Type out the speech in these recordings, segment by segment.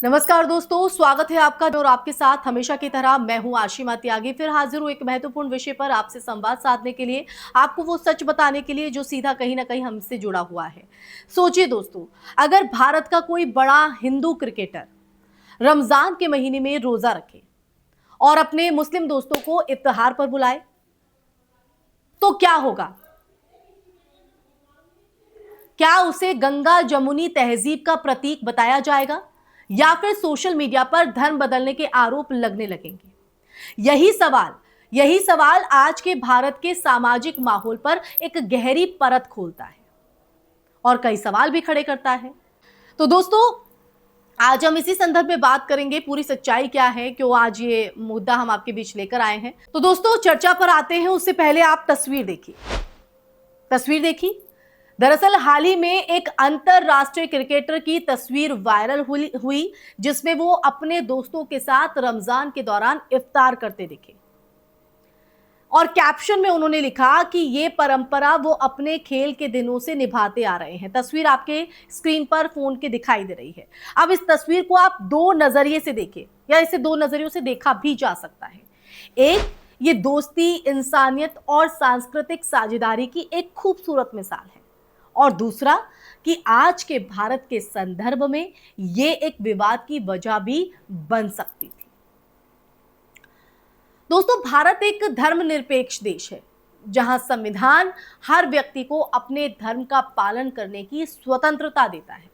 नमस्कार दोस्तों, स्वागत है आपका और आपके साथ हमेशा की तरह मैं हूं आशिमा त्यागी। फिर हाजिर हूं एक महत्वपूर्ण विषय पर आपसे संवाद साधने के लिए, आपको वो सच बताने के लिए जो सीधा कहीं ना कहीं हमसे जुड़ा हुआ है। सोचिए दोस्तों, अगर भारत का कोई बड़ा हिंदू क्रिकेटर रमजान के महीने में रोजा रखे और अपने मुस्लिम दोस्तों को इफ्तिहार पर बुलाए, तो क्या होगा? क्या उसे गंगा जमुनी तहजीब का प्रतीक बताया जाएगा या फिर सोशल मीडिया पर धर्म बदलने के आरोप लगने लगेंगे? यही सवाल यही सवाल आज के भारत के सामाजिक माहौल पर एक गहरी परत खोलता है और कई सवाल भी खड़े करता है। तो दोस्तों, आज हम इसी संदर्भ में बात करेंगे, पूरी सच्चाई क्या है, क्यों आज ये मुद्दा हम आपके बीच लेकर आए हैं। तो दोस्तों, चर्चा पर आते हैं उससे पहले आप तस्वीर देखी। दरअसल हाल ही में एक अंतरराष्ट्रीय क्रिकेटर की तस्वीर वायरल हुई जिसमें वो अपने दोस्तों के साथ रमजान के दौरान इफ्तार करते दिखे और कैप्शन में उन्होंने लिखा कि ये परंपरा वो अपने खेल के दिनों से निभाते आ रहे हैं। तस्वीर आपके स्क्रीन पर फोन के दिखाई दे रही है। अब इस तस्वीर को आप दो नजरिए से देखें या इसे दो नजरियों से देखा भी जा सकता है। एक, ये दोस्ती, इंसानियत और सांस्कृतिक साझेदारी की एक खूबसूरत मिसाल है, और दूसरा कि आज के भारत के संदर्भ में ये एक विवाद की वजह भी बन सकती थी। दोस्तों, भारत एक धर्मनिरपेक्ष देश है जहां संविधान हर व्यक्ति को अपने धर्म का पालन करने की स्वतंत्रता देता है।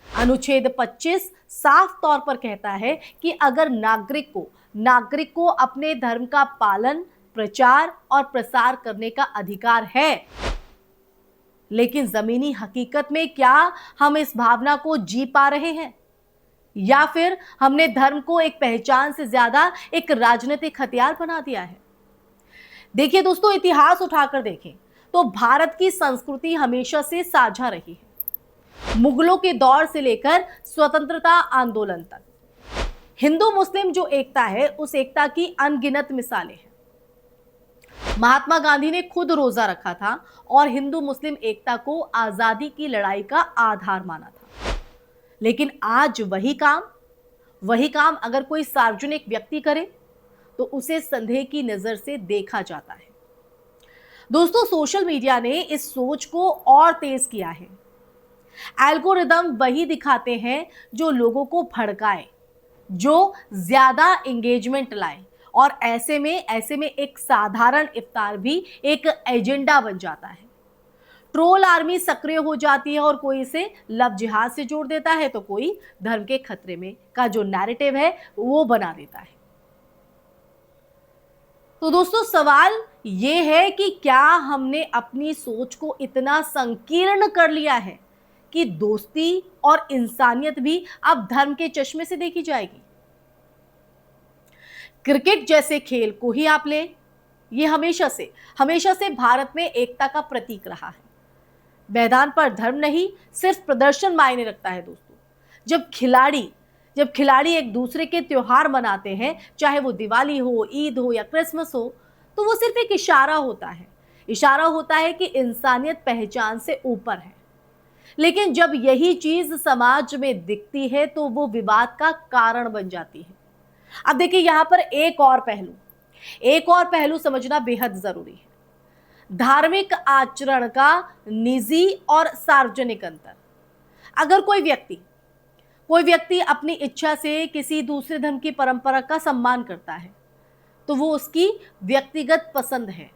अनुच्छेद 25 साफ तौर पर कहता है कि अगर नागरिक को अपने धर्म का पालन, प्रचार और प्रसार करने का अधिकार है। लेकिन जमीनी हकीकत में क्या हम इस भावना को जी पा रहे हैं, या फिर हमने धर्म को एक पहचान से ज्यादा एक राजनीतिक हथियार बना दिया है? देखिए दोस्तों, इतिहास उठाकर देखें तो भारत की संस्कृति हमेशा से साझा रही है। मुगलों के दौर से लेकर स्वतंत्रता आंदोलन तक हिंदू मुस्लिम जो एकता है, उस एकता की अनगिनत मिसालें हैं। महात्मा गांधी ने खुद रोजा रखा था और हिंदू मुस्लिम एकता को आजादी की लड़ाई का आधार माना था। लेकिन आज वही काम अगर कोई सार्वजनिक व्यक्ति करे तो उसे संदेह की नजर से देखा जाता है। दोस्तों, सोशल मीडिया ने इस सोच को और तेज किया है। एल्गोरिदम वही दिखाते हैं जो लोगों को भड़काए, जो ज्यादा एंगेजमेंट लाए, और ऐसे में एक साधारण इफ्तार भी एक एजेंडा बन जाता है। ट्रोल आर्मी सक्रिय हो जाती है और कोई इसे लव जिहाद से जोड़ देता है, तो कोई धर्म के खतरे में का जो नैरेटिव है वो बना देता है। तो दोस्तों, सवाल ये है कि क्या हमने अपनी सोच को इतना संकीर्ण कर लिया है कि दोस्ती और इंसानियत भी अब धर्म के चश्मे से देखी जाएगी? क्रिकेट जैसे खेल को ही आप लें, ये हमेशा से भारत में एकता का प्रतीक रहा है। मैदान पर धर्म नहीं, सिर्फ प्रदर्शन मायने रखता है दोस्तों। जब खिलाड़ी एक दूसरे के त्योहार मनाते हैं, चाहे वो दिवाली हो, ईद हो या क्रिसमस हो, तो वो सिर्फ एक इशारा होता है कि इंसानियत पहचान से ऊपर है। लेकिन जब यही चीज समाज में दिखती है तो वो विवाद का कारण बन जाती है। अब देखिए, यहां पर एक और पहलू समझना बेहद जरूरी है। धार्मिक आचरण का निजी और सार्वजनिक अंतर। अगर कोई व्यक्ति अपनी इच्छा से किसी दूसरे धर्म की परंपरा का सम्मान करता है, तो वो उसकी व्यक्तिगत पसंद है।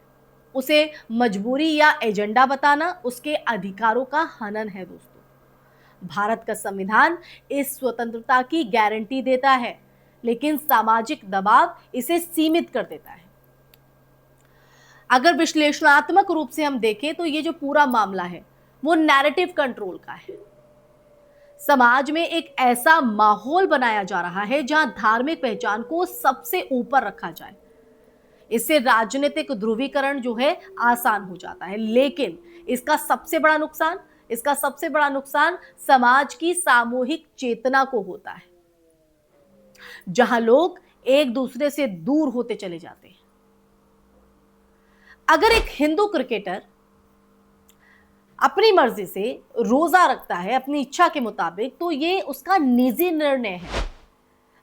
उसे मजबूरी या एजेंडा बताना उसके अधिकारों का हनन है दोस्तों। भारत का संविधान इस स्वतंत्रता की गारंटी देता है, लेकिन सामाजिक दबाव इसे सीमित कर देता है। अगर विश्लेषणात्मक रूप से हम देखें तो ये जो पूरा मामला है वो नैरेटिव कंट्रोल का है। समाज में एक ऐसा माहौल बनाया जा रहा है जहां धार्मिक पहचान को सबसे ऊपर रखा जाए। इससे राजनीतिक ध्रुवीकरण जो है आसान हो जाता है, लेकिन इसका सबसे बड़ा नुकसान समाज की सामूहिक चेतना को होता है, जहां लोग एक दूसरे से दूर होते चले जाते हैं। अगर एक हिंदू क्रिकेटर अपनी मर्जी से रोजा रखता है अपनी इच्छा के मुताबिक, तो ये उसका निजी निर्णय है।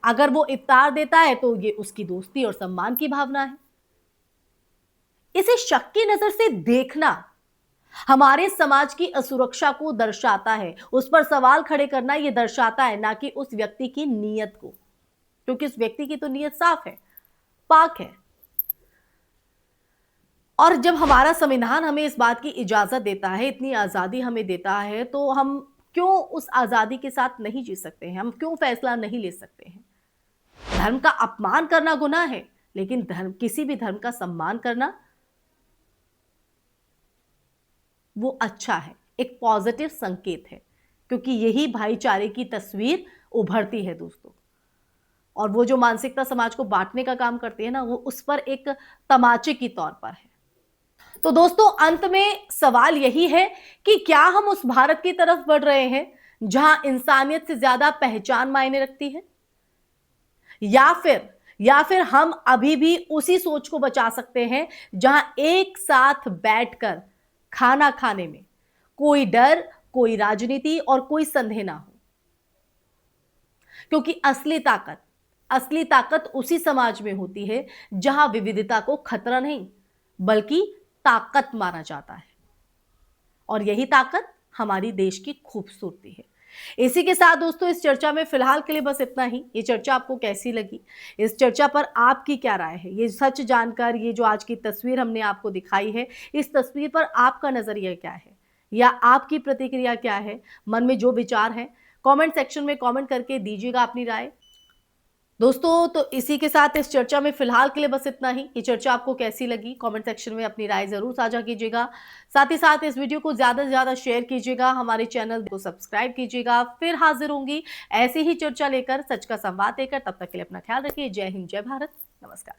अगर वो इफ्तार देता है तो ये उसकी दोस्ती और सम्मान की भावना है। इसे शक की नजर से देखना हमारे समाज की असुरक्षा को दर्शाता है। उस पर सवाल खड़े करना यह दर्शाता है, ना कि उस व्यक्ति की नीयत को, क्योंकि उस व्यक्ति की तो नीयत साफ है, पाक है। और जब हमारा संविधान हमें इस बात की इजाजत देता है, इतनी आजादी हमें देता है, तो हम क्यों उस आजादी के साथ नहीं जी सकते हैं? हम क्यों फैसला नहीं ले सकते हैं? धर्म का अपमान करना गुनाह है, लेकिन किसी भी धर्म का सम्मान करना वो अच्छा है, एक पॉजिटिव संकेत है, क्योंकि यही भाईचारे की तस्वीर उभरती है दोस्तों। और वो जो मानसिकता समाज को बांटने का काम करती है ना, वो उस पर एक तमाचे की तौर पर है। तो दोस्तों, अंत में सवाल यही है कि क्या हम उस भारत की तरफ बढ़ रहे हैं जहां इंसानियत से ज्यादा पहचान मायने रखती है, या फिर हम अभी भी उसी सोच को बचा सकते हैं जहां एक साथ बैठकर खाना खाने में कोई डर, कोई राजनीति और कोई संदेह ना हो। क्योंकि असली ताकत उसी समाज में होती है जहां विविधता को खतरा नहीं बल्कि ताकत माना जाता है। और यही ताकत हमारी देश की खूबसूरती है। इसी के साथ दोस्तों, इस चर्चा में फिलहाल के लिए बस इतना ही। ये चर्चा आपको कैसी लगी? इस चर्चा पर आपकी क्या राय है? ये सच जानकर, ये जो आज की तस्वीर हमने आपको दिखाई है, इस तस्वीर पर आपका नजरिया क्या है या आपकी प्रतिक्रिया क्या है? मन में जो विचार है कमेंट सेक्शन में कमेंट करके दीजिएगा अपनी राय। दोस्तों, तो इसी के साथ इस चर्चा में फिलहाल के लिए बस इतना ही। ये चर्चा आपको कैसी लगी कमेंट सेक्शन में अपनी राय जरूर साझा कीजिएगा। साथ ही साथ इस वीडियो को ज्यादा से ज्यादा शेयर कीजिएगा, हमारे चैनल को सब्सक्राइब कीजिएगा। फिर हाजिर होंगी ऐसी ही चर्चा लेकर, सच का संवाद लेकर। तब तक के लिए अपना ख्याल रखिए। जय हिंद, जय भारत, नमस्कार।